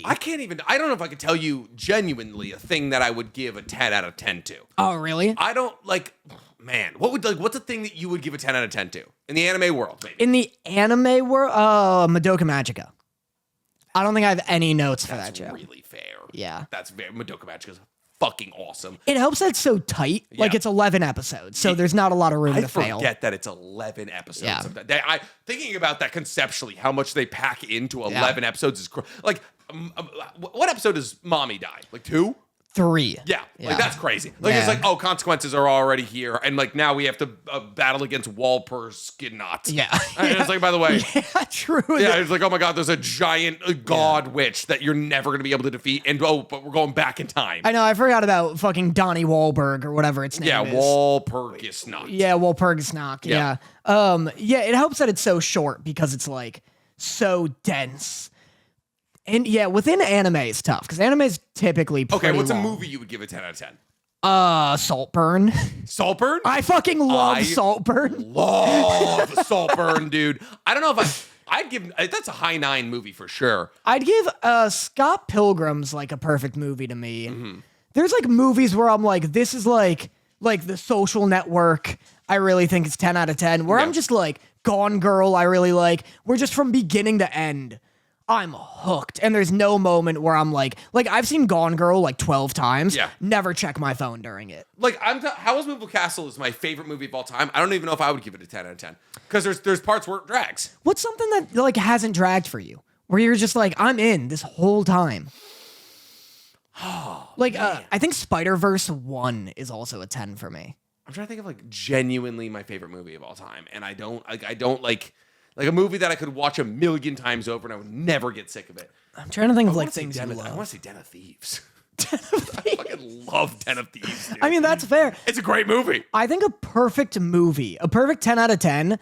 I don't know if I could tell you genuinely a thing that I would give a 10 out of 10 to. Oh, really? I don't man, what's a thing that you would give a 10 out of 10 to? In the anime world, maybe. In the anime world, Madoka Magica. I don't think I have any notes for that show. That's really fair. Yeah. That's very, Madoka Magica's fucking awesome. It helps that it's so tight. Yeah. Like, it's 11 episodes, so there's not a lot of room to fail. I forget that it's 11 episodes. Yeah. Of that. Thinking about that conceptually, how much they pack into 11 episodes is like, what episode does Mommy die? Like 2? 3. Yeah, like that's crazy. Like it's like, oh, consequences are already here, and like now we have to battle against Walpurgisnacht. Yeah, and it's like, by the way, yeah, true. Yeah, it's like, oh my god, there's a giant god witch that you're never gonna be able to defeat, and but we're going back in time. I know, I forgot about fucking Donnie Wahlberg or whatever its name is. Yeah, Walpurgisnacht. Yeah, Walpurgisnacht. Yeah. Yeah, it helps that it's so short because it's like so dense. And yeah, within anime is tough because anime is typically pretty Okay, what's long. a movie you would give a 10 out of 10? Saltburn. Saltburn? I fucking love Saltburn. Love Saltburn, dude. I don't know if I'd give that's a high 9 movie for sure. I'd give Scott Pilgrim's like a perfect movie to me. Mm-hmm. There's like movies where I'm like, this is like The Social Network. I really think it's 10 out of 10. Where I'm just like, Gone Girl, I really like. We're just from beginning to end, I'm hooked. And there's no moment where I'm like I've seen Gone Girl like 12 times. Yeah. Never check my phone during it. Like Howl's Moving Castle is my favorite movie of all time. I don't even know if I would give it a 10 out of 10 because there's parts where it drags. What's something that like hasn't dragged for you? Where you're just like, I'm in this whole time. I think Spider-Verse 1 is also a 10 for me. I'm trying to think of like genuinely my favorite movie of all time, and I don't like a movie that I could watch 1,000,000 times over and I would never get sick of it. I'm trying to think of like things you I love. want to say Den of Thieves. I fucking love Den of Thieves, dude. I mean, that's fair. It's a great movie. I think a perfect movie, a perfect 10 out of 10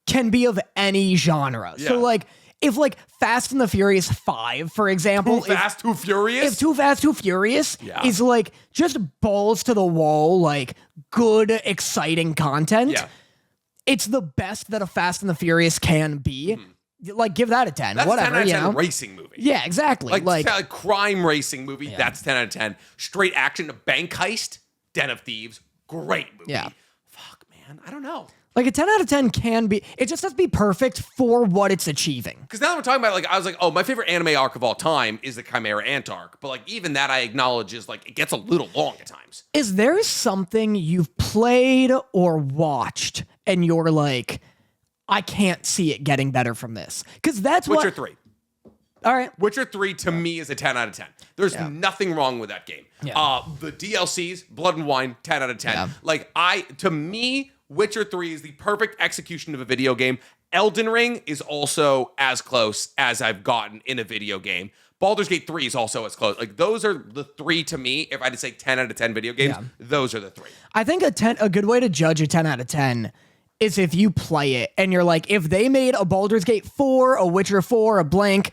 can be of any genre. Yeah. So like if like Fast and the Furious 5, for example, Too Fast, Too Furious? If Too Fast, Too Furious Yeah. is like just balls to the wall, like good, exciting content. Yeah. It's the best that a Fast and the Furious can be. Like, give that a 10. That's whatever, 10 out of 10 you know? racing movie. Yeah, exactly. Like a crime racing movie, that's 10 out of 10. Straight action, a bank heist, Den of Thieves, great movie. Yeah. Fuck, man, I don't know. Like a 10 out of 10 can be, it just has to be perfect for what it's achieving. Because now that we're talking about, like, I was like, oh, my favorite anime arc of all time is the Chimera Ant arc. But, like, even that I acknowledge is, like, it gets a little long at times. Is there something you've played or watched and you're like, I can't see it getting better from this? Because that's Witcher what... 3. All right. Witcher 3 to me is a 10 out of 10. There's nothing wrong with that game. Yeah. The DLCs, Blood and Wine, 10 out of 10. Yeah. Like, to me, Witcher 3 is the perfect execution of a video game. Elden Ring is also as close as I've gotten in a video game. Baldur's Gate 3 is also as close. Like, those are the 3 to me. If I had to say 10 out of 10 video games, those are the 3. I think a good way to judge a 10 out of 10 is if you play it and you're like, if they made a Baldur's Gate 4, a Witcher 4, a blank,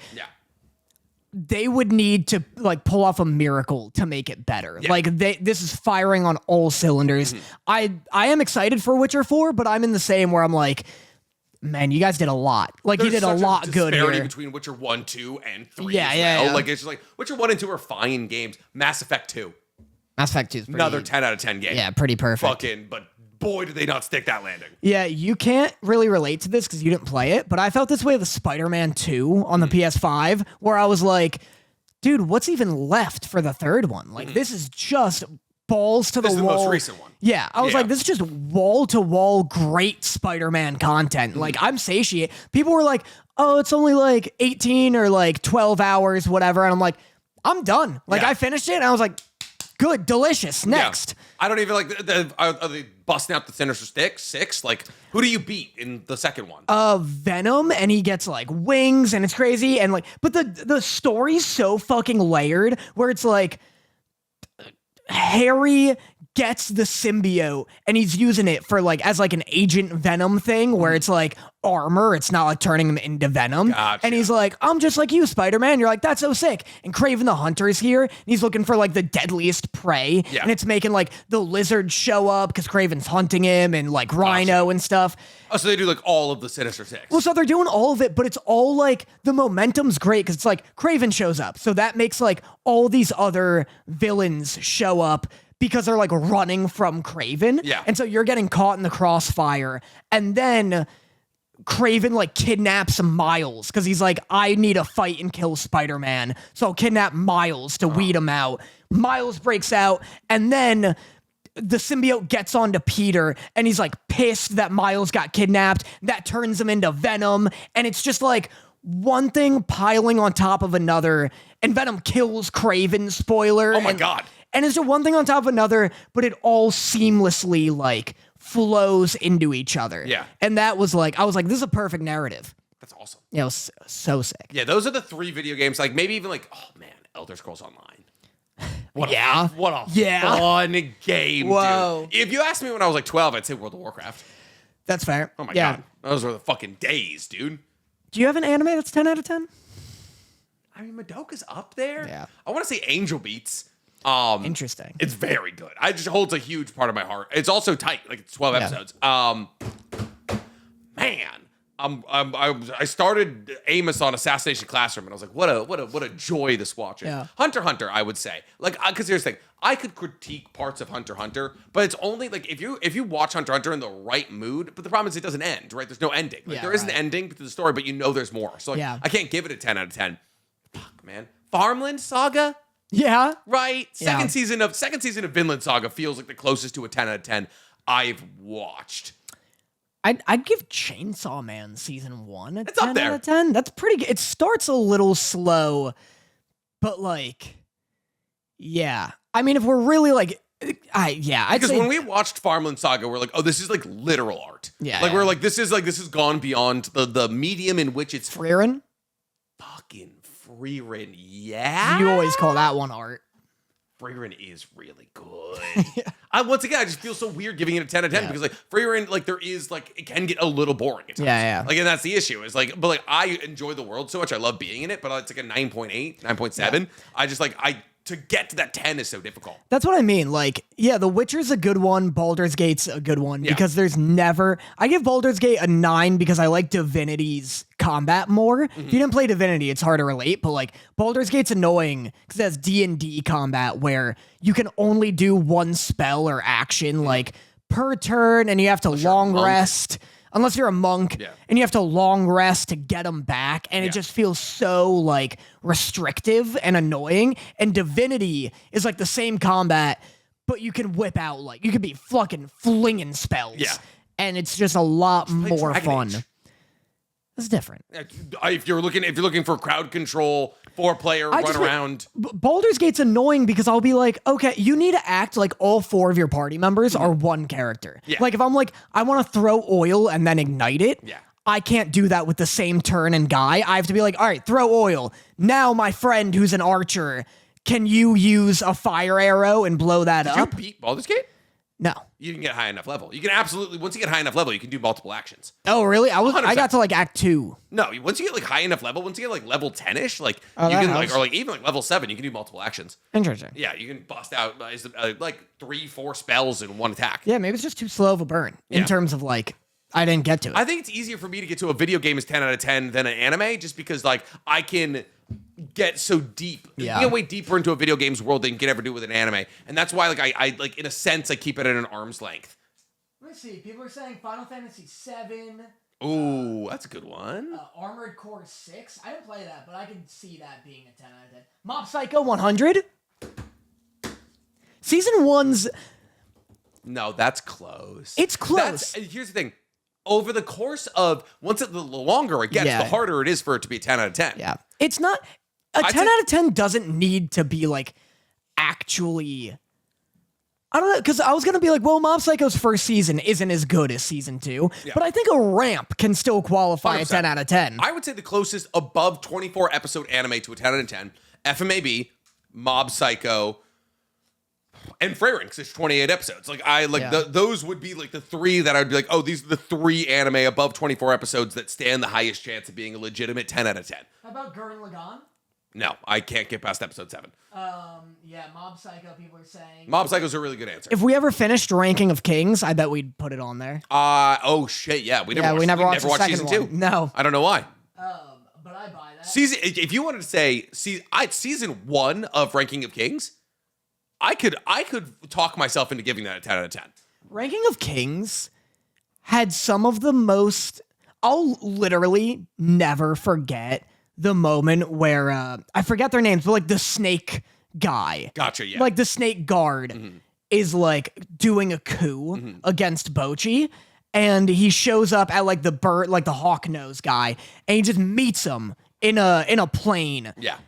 they would need to like pull off a miracle to make it better. Yeah. Like this is firing on all cylinders. I am excited for Witcher 4, but I'm in the same where I'm like, man, you guys did a lot. Like you did a lot good here. Between Witcher 1, 2, and 3. Yeah, as yeah, well. yeah. Like it's just like Witcher 1 and 2 are fine games. Mass Effect 2, Mass Effect 2 is pretty, another 10 out of 10 game. Yeah, pretty perfect. But boy, did they not stick that landing. Yeah, you can't really relate to this because you didn't play it, but I felt this way with Spider-Man 2 on the PS5, where I was like, dude, what's even left for the third one? Like, this is just balls to the wall. This is the most recent one. Yeah, I was like, this is just wall-to-wall great Spider-Man content. Like, I'm satiated. People were like, oh, it's only like 18 or like 12 hours, whatever. And I'm like, I'm done. Like, I finished it, and I was like, good, delicious, next. Yeah. I don't even like, are they busting out the Sinister Six? Like, who do you beat in the second one? Venom, and he gets like wings, and it's crazy, and like, but the story's so fucking layered, where it's like Harry gets the symbiote and he's using it for like as like an Agent Venom thing where it's like armor, it's not like turning him into Venom. Gotcha. And he's like, I'm just like you, Spider-Man. You're like, that's so sick. And Kraven the Hunter is here and he's looking for like the deadliest prey. Yeah. And it's making like the lizard show up because Kraven's hunting him and like Rhino and stuff. Oh, so they do like all of the Sinister Six. Well, so they're doing all of it, but it's all like the momentum's great because it's like Kraven shows up. So that makes like all these other villains show up because they're like running from Kraven. Yeah. And so you're getting caught in the crossfire. And then Kraven like kidnaps Miles because he's like, I need to fight and kill Spider-Man. So I'll kidnap Miles to weed him out. Miles breaks out and then the symbiote gets onto Peter and he's like pissed that Miles got kidnapped. That turns him into Venom. And it's just like one thing piling on top of another. And Venom kills Kraven, spoiler. Oh my God. And it's just one thing on top of another, but it all seamlessly like flows into each other. Yeah. And that was like, I was like, this is a perfect narrative. That's awesome. Yeah, it was so sick. Yeah, those are the 3 video games. Like maybe even like, oh man, Elder Scrolls Online. What a fun game, Whoa. dude. If you asked me when I was like 12, I'd say World of Warcraft. That's fair. Oh my God. Those were the fucking days, dude. Do you have an anime that's 10 out of 10? I mean, Madoka's up there. Yeah. I want to say Angel Beats. Interesting. It's very good. It just holds a huge part of my heart. It's also tight, like it's 12 episodes. Man, I started Amos on Assassination Classroom, and I was like, what a joy this watching. Yeah. Hunter x Hunter, I would say, like, because here's the thing, I could critique parts of Hunter x Hunter, but it's only like if you watch Hunter x Hunter in the right mood. But the problem is it doesn't end, right? There's no ending. Like, there is an ending to the story, but you know there's more. So like, I can't give it a 10 out of 10. Fuck, man. Farmland Saga. Yeah. Right. Second season of Vinland Saga feels like the closest to a 10 out of 10 I've watched. I'd give Chainsaw Man season 1 a It's 10 up there. out of 10. That's pretty good. It starts a little slow, but like, yeah. I mean, if we're really like, I'd Because say when we watched Farmland Saga, we're like, oh, this is like literal art. Yeah, Like yeah. we're like, this has gone beyond the medium in which it's Frieren. fucking Frieren. Yeah. You always call that one art. Frieren is really good. Once again, I just feel so weird giving it a 10 out of 10 because like Frieren, like there is like it can get a little boring at times. Yeah. Like, and that's the issue. Is like, but like I enjoy the world so much. I love being in it, but it's like a 9.8, 9.7. I just like to get to that 10 is so difficult. That's what I mean. Like, yeah, The Witcher's a good one. Baldur's Gate's a good one because there's never. I give Baldur's Gate a 9 because I like Divinity's combat more. If you didn't play Divinity, it's hard to relate. But like, Baldur's Gate's annoying because it has D&D combat where you can only do one spell or action like per turn, and you have to long rest. Unless you're a monk, and you have to long rest to get them back, and it just feels so like restrictive and annoying. And Divinity is like the same combat, but you can whip out like you could be fucking flinging spells, and it's just a lot more fun. It's different. If you're looking for crowd control, 4-player run around. Baldur's Gate's annoying because I'll be like, okay, you need to act like all 4 of your party members are one character. Yeah. Like if I'm like, I want to throw oil and then ignite it. Yeah. I can't do that with the same turn and guy. I have to be like, all right, throw oil. Now my friend who's an archer, can you use a fire arrow and blow that up? Did you beat Baldur's Gate? No. You didn't get high enough level. You can absolutely, once you get high enough level, you can do multiple actions. Oh, really? I 100%. got to like Act 2. No, once you get like high enough level, once you get like level 10-ish, like you that can like, helps. or like even like level 7, you can do multiple actions. Interesting. Yeah, you can bust out like 3-4 spells in one attack. Yeah, maybe it's just too slow of a burn in terms of like, I didn't get to it. I think it's easier for me to get to a video game as 10 out of 10 than an anime, just because like I can get so deep. Yeah. You get way deeper into a video game's world than you can ever do with an anime. And that's why like I like in a sense I keep it at an arm's length. Let me see. People are saying Final Fantasy 7. Ooh, that's a good one. Armored Core 6. I didn't play that, but I can see that being a 10 out of 10. Mob Psycho 100. Season 1's... No, that's close. It's close. Here's the thing. Over the course of, the longer it gets, the harder it is for it to be a 10 out of 10. Yeah. It's not... A 10 out of 10 doesn't need to be, like, actually... I don't know, because I was going to be like, well, Mob Psycho's first season isn't as good as season 2, but I think a ramp can still qualify 100%. a 10 out of 10. I would say the closest above 24 episode anime to a 10 out of 10, FMAB, Mob Psycho, And Freyrin, because it's 28 episodes. Like, I like those would be like the three that I'd be like, oh, these are the three anime above 24 episodes that stand the highest chance of being a legitimate 10 out of 10. How about Gurren Lagann? No, I can't get past episode 7. Yeah, Mob Psycho, people are saying. Mob Psycho's a really good answer. If we ever finished Ranking of Kings, I bet we'd put it on there. Oh shit, yeah. We never watched season 2. No. I don't know why. But I buy that. If you wanted to say season 1 of Ranking of Kings, I could talk myself into giving that a 10 out of 10. Ranking of Kings had some of the most, I'll literally never forget the moment where I forget their names, but like the snake guy. Gotcha, yeah. Like the snake guard is like doing a coup against Bochi, and he shows up at like the bird, like the hawk nose guy, and he just meets him in a plane. Yeah.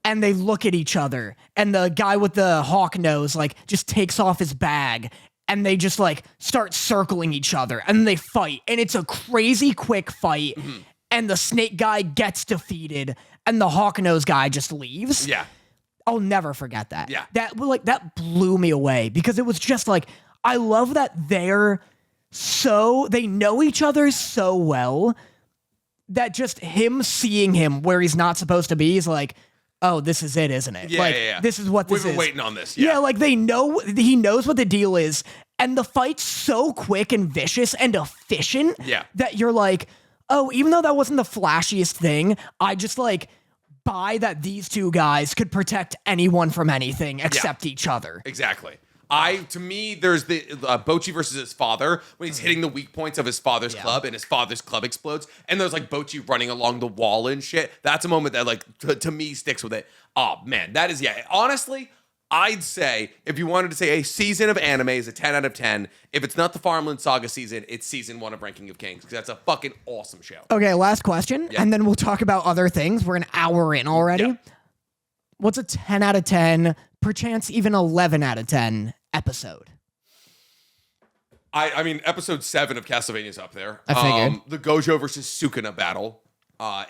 And they look at each other, and the guy with the hawk nose like just takes off his bag, and they just like start circling each other, and they fight, and it's a crazy quick fight. And the snake guy gets defeated, and the hawk nose guy just leaves. Yeah. I'll never forget that. Yeah. That blew me away, because it was just like, I love that they know each other so well that just him seeing him where he's not supposed to be is like, oh, this is it, isn't it? Yeah, like, yeah. This is what this is. We've been waiting on this. Yeah, like he knows what the deal is, and the fight's so quick and vicious and efficient that you're like, oh, even though that wasn't the flashiest thing, I just like buy that these two guys could protect anyone from anything except each other. Exactly. To me, there's the Bochi versus his father when he's hitting the weak points of his father's club, and his father's club explodes, and there's like Bochi running along the wall and shit. That's a moment that like to me sticks with it. Oh man, that is honestly, I'd say if you wanted to say a season of anime is a 10 out of 10, if it's not the Farmland Saga season, it's season 1 of Ranking of Kings, because that's a fucking awesome show. Okay, last question, and then we'll talk about other things. We're an hour in already. Yep. What's a 10 out of 10, perchance even 11 out of 10 episode? I mean, episode 7 of Castlevania's up there. I figured. The Gojo versus Sukuna battle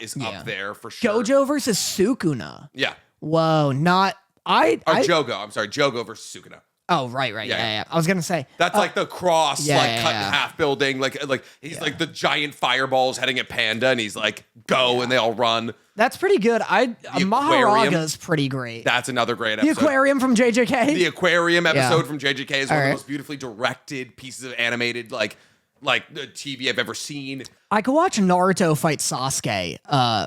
is up there for sure. Gojo versus Sukuna. Yeah. Jogo. I'm sorry, Jogo versus Sukuna. Oh, right. Yeah. I was gonna say that's like the cross, cut in yeah. half building. Like he's like the giant fireballs heading at Panda, and he's like, go, and they all run. That's pretty good. Maharaga's pretty great. That's another great episode. The aquarium from JJK. The aquarium episode from JJK is one of the most beautifully directed pieces of animated like the TV I've ever seen. I could watch Naruto fight Sasuke,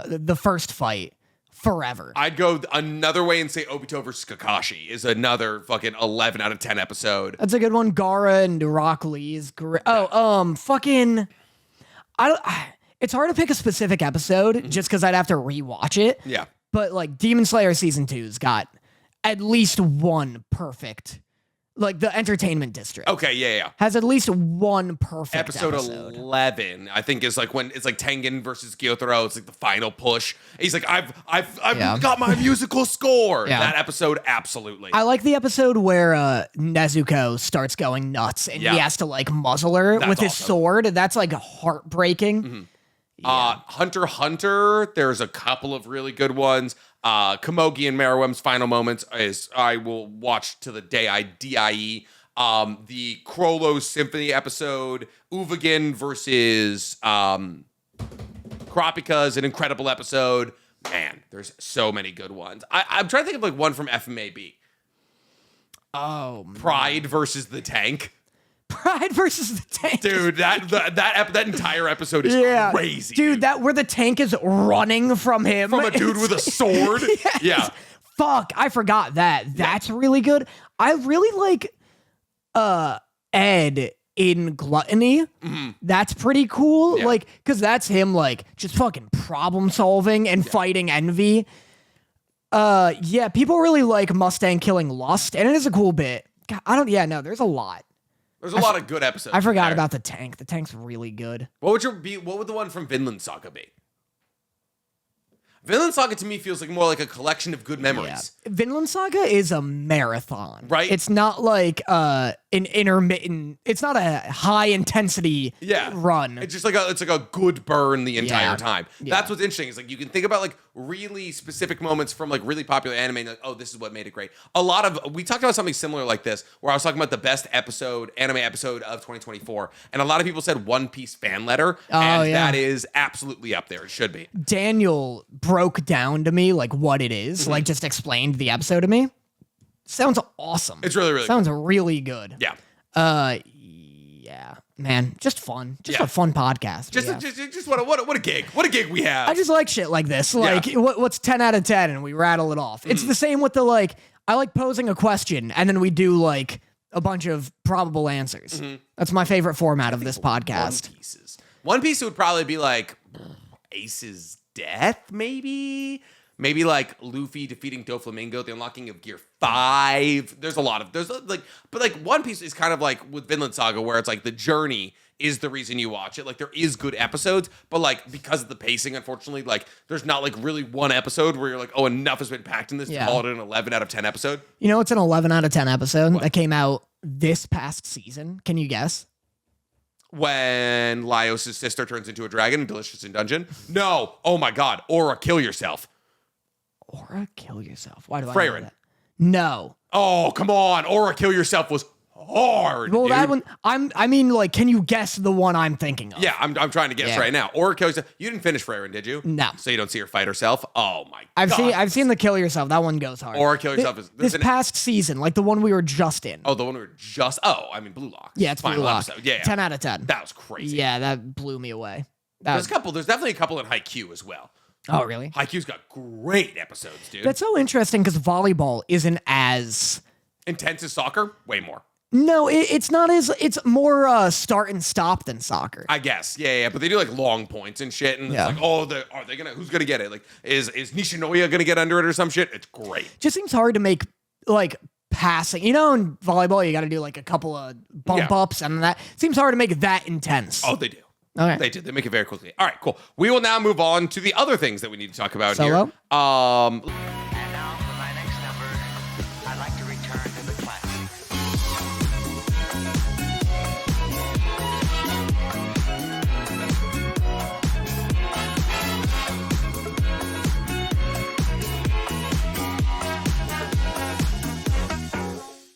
the first fight, forever. I'd go another way and say Obito versus Kakashi is another fucking 11 out of 10 episode. That's a good one. Gaara and Rock Lee is great. It's hard to pick a specific episode just because I'd have to rewatch it. Yeah. But like Demon Slayer season 2's got at least one perfect, like the Entertainment District. Okay, yeah. Has at least one perfect episode 11, I think, is like when it's like Tengen versus Gyotaro. It's like the final push. He's like, I've got my musical score. Yeah. That episode, absolutely. I like the episode where Nezuko starts going nuts and he has to like muzzle her with his sword. That's like heartbreaking. Mm-hmm. Yeah. Hunter x Hunter, there's a couple of really good ones. Komogi and Meruem's final moments is I will watch to the day I die. The Krollo Symphony episode, Uvagin versus Kurapika is an incredible episode. Man, there's so many good ones. I'm trying to think of like one from FMAB. Oh, Pride versus the Tank. Pride versus the Tank. Dude, that entire episode is crazy. Dude, that where the tank is running from him. From a dude with a sword? Yes. Yeah. Fuck, I forgot that. That's really good. I really like Ed in Gluttony. Mm-hmm. That's pretty cool. Yeah. Like, because that's him like just fucking problem solving and fighting envy. People really like Mustang killing Lust, and it is a cool bit. God, there's a lot. There's a lot of good episodes. I forgot about the tank. The tank's really good. What would the one from Vinland Saga be? Vinland Saga to me feels like more like a collection of good memories. Yeah. Vinland Saga is a marathon. Right? It's not like an intermittent, it's not a high intensity run. It's just like a good burn the entire time. Yeah. That's what's interesting. Is like you can think about like really specific moments from like really popular anime. And like, oh, this is what made it great. We talked about something similar like this, where I was talking about the best anime episode of 2024, and a lot of people said One Piece fan letter, and that is absolutely up there. It should be. Daniel broke down to me like what it is, like just explained the episode to me. Sounds awesome. It's really, really sounds really good. Yeah. Yeah, man, just fun. Just a fun podcast. Just what a gig. What a gig we have. I just like shit like this. Like what's 10 out of 10 and we rattle it off. It's the same with the like I like posing a question and then we do like a bunch of probable answers. That's my favorite format of this podcast. One Piece would probably be like Ace's death, maybe like Luffy defeating Doflamingo, the unlocking of Gear 5. There's like One Piece is kind of like with Vinland Saga, where it's like the journey is the reason you watch it. Like there is good episodes, but like because of the pacing, unfortunately, like there's not like really one episode where you're like, oh, enough has been packed in this to call it an 11 out of 10 episode. You know, it's an 11 out of 10 episode that came out this past season. Can you guess? When Laios' sister turns into a dragon in Delicious in Dungeon? No. Oh my God. Aura, kill yourself. Aura, kill yourself. Why do I know Freyrin. that? No. Oh, come on. Aura, kill yourself was hard. Well, dude. that one. I mean, like, can you guess the one I'm thinking of? Yeah, I'm trying to guess right now. Aura, kill yourself. You didn't finish Freyrin, did you? No. So you don't see her fight herself? Oh my God. I've seen the kill yourself. That one goes hard. Aura, kill yourself is this past season, like the one we were just in. Oh, the one we were just. Oh, I mean Blue Lock. Yeah, it's Blue Lock. Episode. Yeah, 10 out of 10. That was crazy. Yeah, that blew me away. There's definitely a couple in Haikyuu as well. Oh, really? Haikyuu's got great episodes, dude. That's so interesting because volleyball isn't as intense as soccer. Way more. No, it's not as. It's more start and stop than soccer. I guess. Yeah. But they do like long points and shit, and it's like, oh, are they gonna? Who's gonna get it? Like, is Nishinoya gonna get under it or some shit? It's great. Just seems hard to make like passing. You know, in volleyball, you got to do like a couple of bump ups, and that seems hard to make that intense. Oh, they do. Okay. They did. They make it very quickly. All right, cool. We will now move on to the other things that we need to talk about Solo? here.